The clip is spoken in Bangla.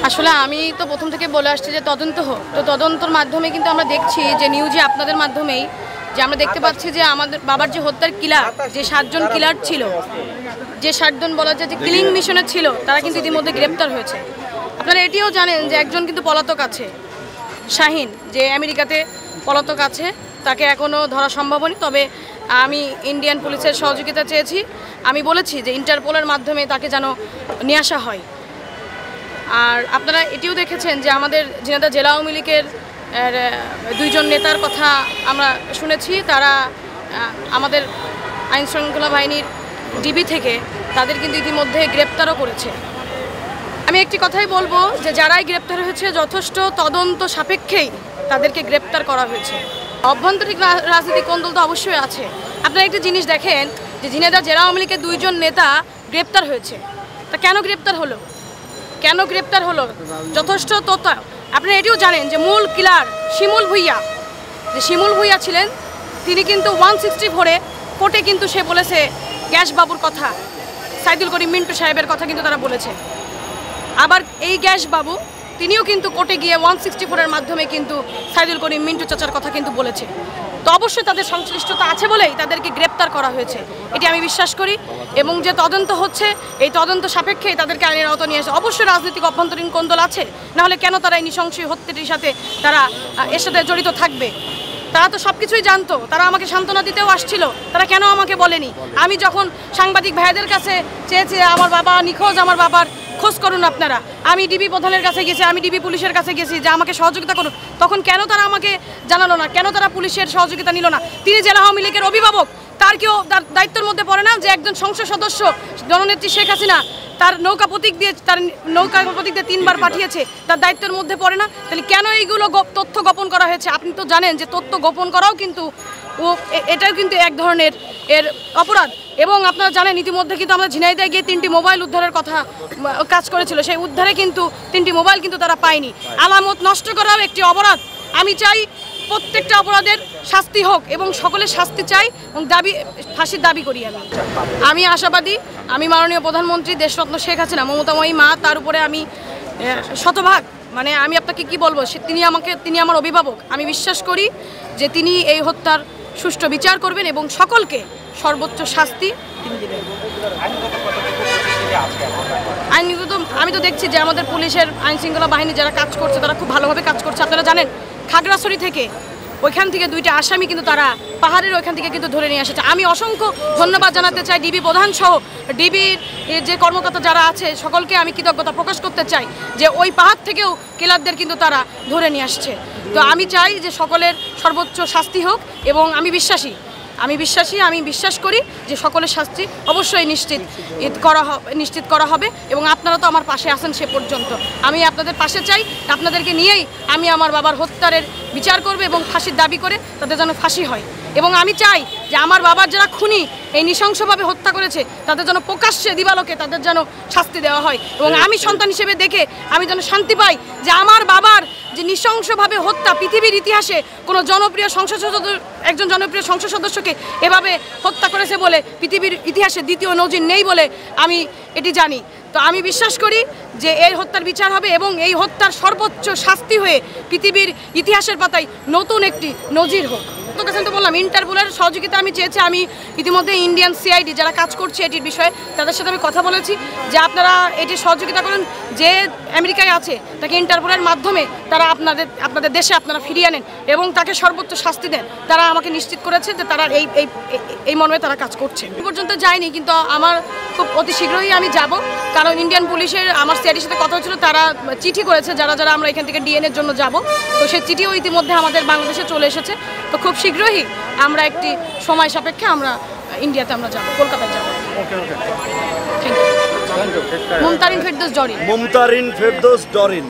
আসলে আমি তো প্রথম থেকে বলে আসছি যে তদন্ত হোক, তো তদন্তর মাধ্যমে কিন্তু আমরা দেখছি যে নিউজে আপনাদের মাধ্যমেই যে আমরা দেখতে পাচ্ছি যে আমাদের বাবার যে হত্যার কিলার, যে 7 জন কিলার ছিল, যে 7 জন বলা যায় যে কিলিং মিশনে ছিল, তারা কিন্তু ইতিমধ্যে গ্রেপ্তার হয়েছে। আপনারা এটিও জানেন যে একজন কিন্তু পলাতক আছে, শাহিন, যে আমেরিকাতে পলাতক আছে, তাকে এখনও ধরা সম্ভব হয়নি। তবে আমি ইন্ডিয়ান পুলিশের সহযোগিতা চেয়েছি, আমি বলেছি যে ইন্টারপোলের মাধ্যমে তাকে যেন নিয়ে আসা হয়। আর আপনারা এটিও দেখেছেন যে আমাদের ঝিনাইদহ জেলা আওয়ামী লীগের 2 জন নেতার কথা আমরা শুনেছি, তারা আমাদের আইনশৃঙ্খলা বাহিনীর ডিবি থেকে তাদের কিন্তু ইতিমধ্যে গ্রেপ্তারও করেছে। আমি একটি কথাই বলবো যে যারাই গ্রেপ্তার হয়েছে যথেষ্ট তদন্ত সাপেক্ষেই তাদেরকে গ্রেপ্তার করা হয়েছে। অভ্যন্তরীণ রাজনীতি কোন্দল তো অবশ্যই আছে। আপনারা একটি জিনিস দেখেন যে ঝিনাইদহ জেলা আওয়ামী লীগের 2 জন নেতা গ্রেপ্তার হয়েছে, তা কেন গ্রেপ্তার হলো? কেন গ্রেপ্তার হলো? যথেষ্ট তথ্য। আপনারা এটিও জানেন যে মূল কিলার শিমুল ভুইয়া, যে শিমুল ভুইয়া ছিলেন, তিনি কিন্তু 164-এ কোর্টে কিন্তু সে বলেছে গ্যাস বাবুর কথা, সাইদুল করিম মিন্টু সাহেবের কথা কিন্তু তারা বলেছে। আবার এই গ্যাস বাবু তিনিও কিন্তু কোর্টে গিয়ে 164-এর মাধ্যমে কিন্তু সাইদুল করিম মিন্টু চাচার কথা কিন্তু বলেছে। তো অবশ্যই তাদের সংশ্লিষ্টতা আছে বলেই তাদেরকে গ্রেপ্তার করা হয়েছে, এটি আমি বিশ্বাস করি। এবং যে তদন্ত হচ্ছে, এই তদন্ত সাপেক্ষেই তাদেরকে আইনের আওতায় নিয়ে আসে। অবশ্যই রাজনৈতিক অভ্যন্তরীণ কোন্দল আছে, নাহলে কেন তারা এই নৃশংস হত্যাটির সাথে তারা এর সাথে জড়িত থাকবে? তারা তো সব কিছুই জানতো, তারা আমাকে সান্ত্বনা দিতেও আসছিল, তারা কেন আমাকে বলেনি? আমি যখন সাংবাদিক ভাইদের কাছে চেয়েছি আমার বাবা নিখোঁজ, আমার বাবার খোঁজ করুন আপনারা, আমি ডিবি প্রধানের কাছে গেছি, আমি ডিবি পুলিশের কাছে গেছি যে আমাকে সহযোগিতা করুন, তখন কেন তারা আমাকে জানালো না? কেন তারা পুলিশের সহযোগিতা নিল না? তিনি জেলা আওয়ামী লীগের অভিভাবক, তার কেউ তার দায়িত্বের মধ্যে পড়ে না যে একজন সংসদ সদস্য জননেত্রী শেখ হাসিনা তার নৌকা প্রতীক দিয়ে 3বার পাঠিয়েছে, তার দায়িত্বের মধ্যে পড়ে না? তাহলে কেন এইগুলো তথ্য গোপন করা হয়েছে? আপনি তো জানেন যে তথ্য গোপন করাও কিন্তু এটাও কিন্তু এক ধরনের এর অপরাধ। এবং আপনারা জানেন ইতিমধ্যে কিন্তু আমরা ঝিনাইদহে গিয়ে 3টি মোবাইল উদ্ধারের কথা কাজ করেছিল, সেই উদ্ধারে কিন্তু 3টি মোবাইল কিন্তু তারা পায়নি। আলামত নষ্ট করাও একটি অপরাধ। আমি চাই প্রত্যেকটা অপরাধের শাস্তি হোক এবং সকলের শাস্তি চাই এবং ফাঁসির দাবি করি। আমি আশাবাদী, আমি মাননীয় প্রধানমন্ত্রী দেশরত্ন শেখ হাসিনা মমতাময়ী মা, তার উপরে আমি শতভাগ, মানে আমি আপনাকে কি বলবো, তিনি আমার অভিভাবক। আমি বিশ্বাস করি যে তিনি এই হত্যার সুষ্ঠু বিচার করবেন এবং সকলকে সর্বোচ্চ শাস্তি তিনি দেবেন। আইনগত আমি তো দেখছি যে আমাদের পুলিশের আইনশৃঙ্খলা বাহিনী যারা কাজ করছে তারা খুব ভালোভাবে কাজ করছে। আপনারা জানেন খাগড়াছড়ি থেকে ওইখান থেকে 2টা আসামি কিন্তু তারা পাহাড়ের ওইখান থেকে কিন্তু ধরে নিয়ে এসেছে। আমি অসংখ্য ধন্যবাদ জানাতে চাই ডিবি প্রধান সহ ডিবির যে কর্মকর্তা যারা আছে সকলকে আমি কৃতজ্ঞতা প্রকাশ করতে চাই যে ওই পাহাড় থেকেও কিলারদের কিন্তু তারা ধরে নিয়ে আসছে। তো আমি চাই যে সকলের সর্বোচ্চ শাস্তি হোক এবং আমি বিশ্বাস করি যে সকলের শাস্তি অবশ্যই নিশ্চিত করা হবে এবং আপনারা তো আমার পাশে আছেন সে পর্যন্ত। আমি আপনাদের পাশে চাই, আপনাদেরকে নিয়েই আমি আমার বাবার হত্যার বিচার করব এবং ফাঁসির দাবি করে তাদের যেন ফাঁসি হয়। এবং আমি চাই যে আমার বাবার যারা খুনি এই নৃশংসভাবে হত্যা করেছে তাদের যেন প্রকাশ্যে দিবালোকে তাদের যেন শাস্তি দেওয়া হয়। এবং আমি সন্তান হিসেবে দেখে আমি যেন শান্তি পাই যে আমার বাবার যে নৃশংসভাবে হত্যা, পৃথিবীর ইতিহাসে কোনো একজন জনপ্রিয় সংসদ সদস্যকে এভাবে হত্যা করেছে বলে পৃথিবীর ইতিহাসে দ্বিতীয় নজির নেই বলে আমি এটি জানি। তো আমি বিশ্বাস করি যে এই হত্যার বিচার হবে এবং এই হত্যার সর্বোচ্চ শাস্তি হয়ে পৃথিবীর ইতিহাসের পাতায় নতুন একটি নজির হোক। তো বললাম ইন্টারপোলের সহযোগিতা আমি চেয়েছি। আমি ইতিমধ্যে ইন্ডিয়ান সিআইডি যারা কাজ করছে এটির বিষয়ে তাদের সাথে আমি কথা বলেছি যে আপনারা এটির সহযোগিতা করেন, যে আমেরিকায় আছে তাকে ইন্টারপোলের মাধ্যমে তারা আপনাদের দেশে আপনারা ফিরিয়ে আনেন এবং তাকে সর্বোচ্চ শাস্তি দেন। তারা আমাকে নিশ্চিত করেছে যে তারা এই মর্মে তারা কাজ করছে। এ পর্যন্ত যায়নি, কিন্তু আমার খুব অতি শীঘ্রই আমি যাব, কারণ ইন্ডিয়ান পুলিশের আমার সিআইডির সাথে কথা হচ্ছিল, তারা চিঠি করেছে যারা আমরা এখান থেকে ডিএনএর জন্য যাব। তো সেই চিঠিও ইতিমধ্যে আমাদের বাংলাদেশে চলে এসেছে। তো খুব শীঘ্রই আমরা একটি সময় সাপেক্ষে আমরা ইন্ডিয়াতে আমরা যাব, কলকাতায় যাব। মুমতারিন ফেরদৌস ডরিন।